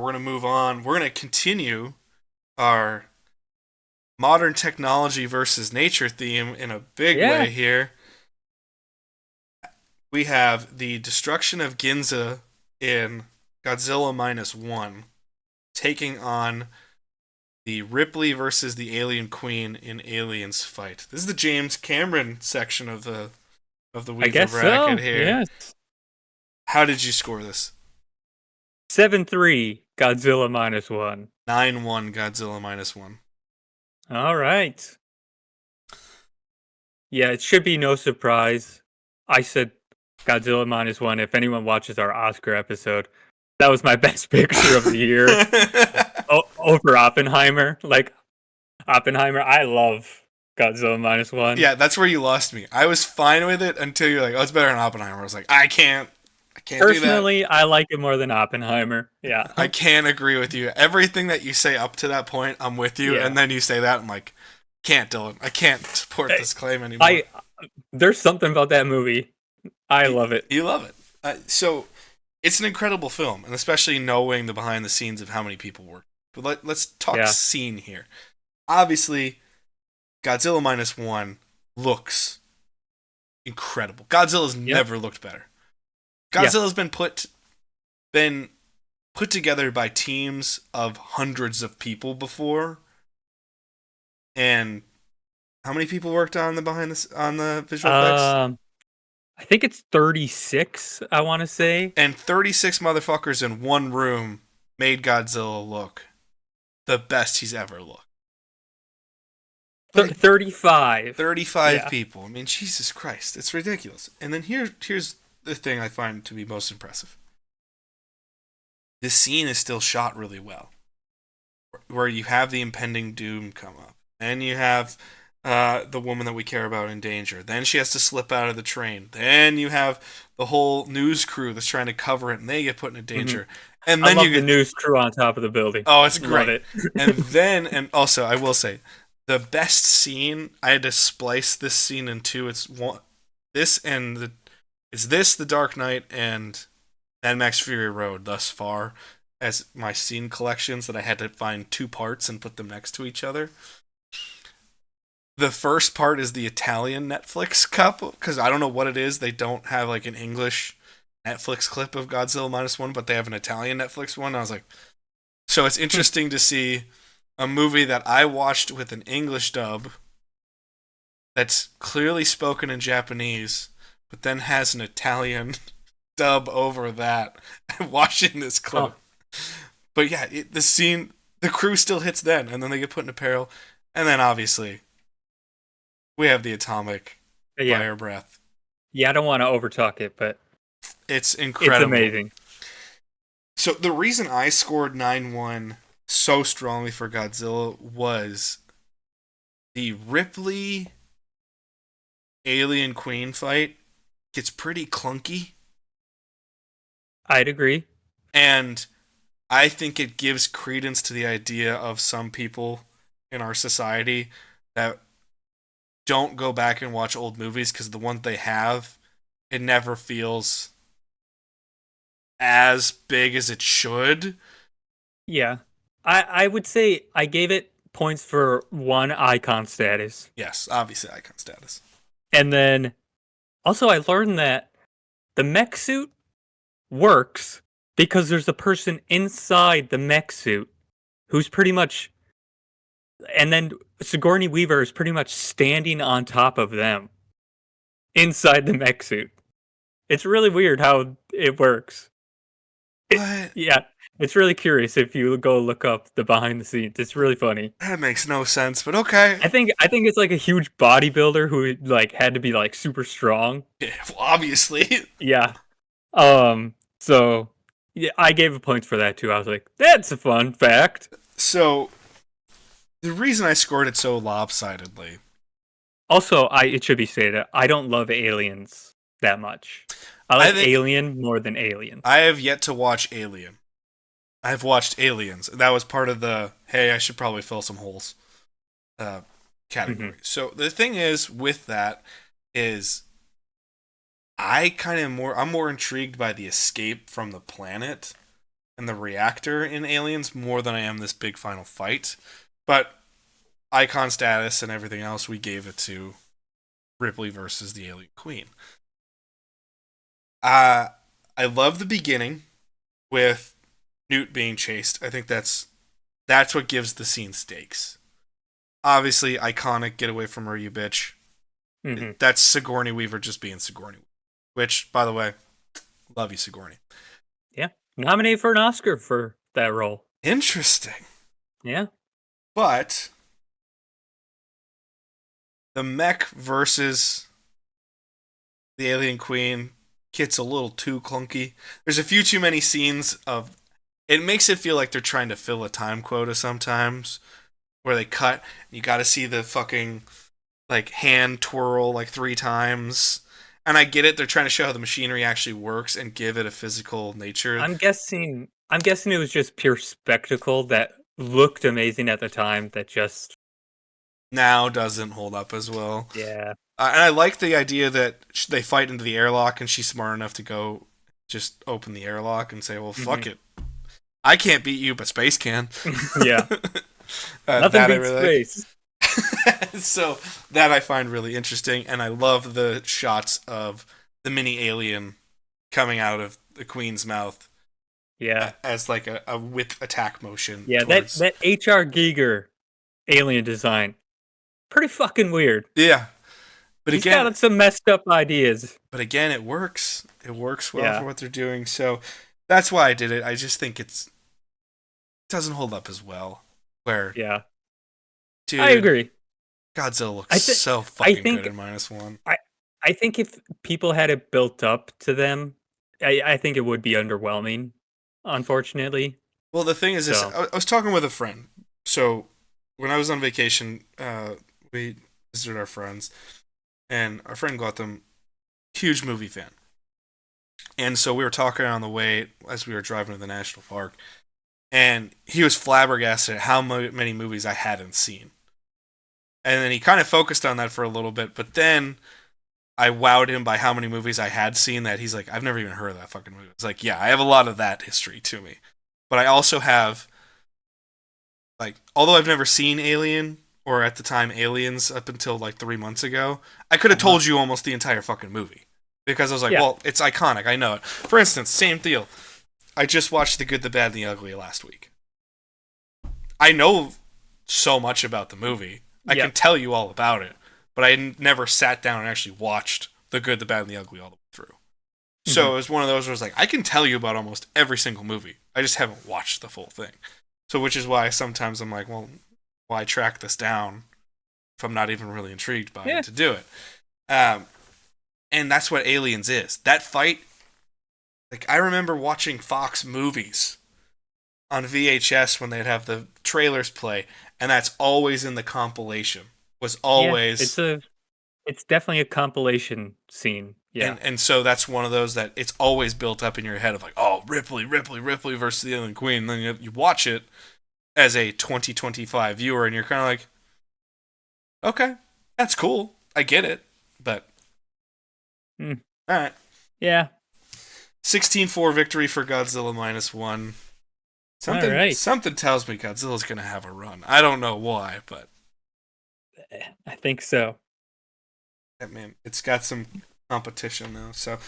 We're going to move on. We're going to continue our modern technology versus nature theme in a big Yeah, way here. We have the destruction of Ginza in Godzilla minus one, taking on the Ripley versus the Alien Queen in Aliens fight. This is the James Cameron section of the I Weaver guess bracket so. here. Yes. How did you score this? 7-3 Godzilla minus one. 9-1 Godzilla minus one. All right. Yeah, it should be no surprise. I said Godzilla minus one. If anyone watches our Oscar episode, that was my best picture of the year over Oppenheimer. Like, Oppenheimer, I love Godzilla minus one. Yeah, that's where you lost me. I was fine with it until you're like, "Oh, it's better than Oppenheimer." I was like, I can't do that. Personally, I like it more than Oppenheimer. Yeah. I can't agree with you. Everything that you say up to that point, I'm with you, and Yeah. then you say that, I'm like, can't, Dylan. I can't support I, this claim anymore. I there's something about that movie. I You, love it. you love it. So it's an incredible film, and especially knowing the behind the scenes of how many people work. But let's talk Yeah. scene here. Obviously, Godzilla minus one looks incredible. Godzilla's Yep. never looked better. Yeah. Godzilla's been put together by teams of hundreds of people before, and how many people worked on the visual effects? Um I think it's 36, I want to say. And 36 motherfuckers in one room made Godzilla look the best he's ever looked. Like 35. 35 Yeah. people. I mean, Jesus Christ, it's ridiculous. And then here's the thing I find to be most impressive. This scene is still shot really well, where you have the impending doom come up, and you have the woman that we care about in danger. Then she has to slip out of the train. Then you have the whole news crew that's trying to cover it, and they get put in hmm danger. And I then love you the get, news crew on top of the building. oh, it's Love great. it. And also I will say, the best scene, I had to splice this scene in two. It's one, this and the, it's this, The Dark Knight, and Mad Max Fury Road thus far as my scene collections that I had to find two parts and put them next to each other. The first part is the Italian Netflix cup, because I don't know what it is. They don't have like an English Netflix clip of Godzilla minus one, but they have an Italian Netflix one. I was like, so it's interesting to see a movie that I watched with an English dub that's clearly spoken in Japanese, but then has an Italian dub over that. Watching this clip, Oh, but yeah, the scene, the crew still hits then, and then they get put into peril, and then obviously we have the atomic yeah. fire breath. Yeah, I don't want to overtalk it, but It's it's incredible. amazing. So the reason I scored 9-1 so strongly for Godzilla was the Ripley Alien Queen fight gets pretty clunky, I'd agree. and I think it gives credence to the idea of some people in our society that don't go back and watch old movies because the ones they have, it never feels as big as it should. Yeah. I would say I gave it points for one icon status. Yes, obviously icon status. And then also I learned that the mech suit works because there's a person inside the mech suit who's pretty much, and then Sigourney Weaver is pretty much standing on top of them inside the mech suit. It's really weird how it works. What? Yeah, it's really curious if you go look up the behind the scenes. It's really funny. That makes no sense, but okay. I think it's like a huge bodybuilder who like had to be like super strong. Yeah, well, obviously. Yeah. So yeah, I gave a point for that too. I was like, that's a fun fact. So, the reason I scored it so lopsidedly, Also, it should be stated, I don't love aliens that much. I I like think Alien more than Aliens. I have yet to watch Alien. I've watched Aliens. That was part of the, hey, I should probably fill some holes uh, hmm category. So, the thing is with that is I'm more intrigued by the escape from the planet and the reactor in Aliens more than I am this big final fight. But icon status and everything else, we gave it to Ripley versus the Alien Queen. I love the beginning with Newt being chased. I think that's what gives the scene stakes. Obviously, iconic, get away from her, you bitch. Mm-hmm. That's Sigourney Weaver just being Sigourney Weaver. Which, by the way, love you, Sigourney. Yeah. Nominated for an Oscar for that role. Interesting. Yeah. But the mech versus the Alien Queen gets a little too clunky. There's a few too many scenes of... It makes it feel like they're trying to fill a time quota sometimes, where they cut, and you gotta see the fucking, like, hand twirl, like, 3 times. And I get it, they're trying to show how the machinery actually works and give it a physical nature. I'm guessing it was just pure spectacle that looked amazing at the time that just Now doesn't hold up as well. yeah. And I like the idea that they fight into the airlock and she's smart enough to go just open the airlock and say, well, fuck it. I can't beat you, but space can. Yeah. Nothing beats space. So that I find really interesting, and I love the shots of the mini alien coming out of the Queen's mouth. Yeah. As like a whip attack motion. Yeah, towards... that H.R. Giger alien design. Pretty fucking weird. Yeah. But He's again, got some messed up ideas. But again, it works. It works well for what they're doing. So that's why I did it. I just think it doesn't hold up as well. Where dude, I agree. Godzilla looks so fucking good in -1. I think if people had it built up to them, I think it would be underwhelming, unfortunately. Well, the thing is this, I was talking with a friend. So when I was on vacation, we visited our friends, and our friend Gotham, huge movie fan. And so we were talking on the way as we were driving to the national park, and he was flabbergasted at how many movies I hadn't seen. And then he kind of focused on that for a little bit, but then I wowed him by how many movies I had seen that he's like, I've never even heard of that fucking movie. It's like, yeah, I have a lot of that history to me. But I also have, like, although I've never seen Alien, or at the time Aliens up until like 3 months ago, I could have told you almost the entire fucking movie. Because I was like, well, it's iconic, I know it. For instance, same deal. I just watched The Good, the Bad, and the Ugly last week. I know so much about the movie. I can tell you all about it. But I never sat down and actually watched The Good, the Bad, and the Ugly all the way through. So it was one of those where I was like, I can tell you about almost every single movie. I just haven't watched the full thing. So which is why sometimes I'm like, well, why track this down if I'm not even really intrigued by it to do it? And that's what Aliens is. That fight, like, I remember watching Fox movies on VHS when they'd have the trailers play, and that's always in the compilation. Was always... it's definitely a compilation scene. Yeah. And so that's one of those that it's always built up in your head of like, oh, Ripley versus the Alien Queen. And then you watch it as a 2025 viewer, and you're kind of like, okay, that's cool. I get it. But, all right. Yeah. 16-4 victory for Godzilla -1. Something tells me Godzilla's going to have a run. I don't know why, but... I think so. I mean, it's got some competition now. So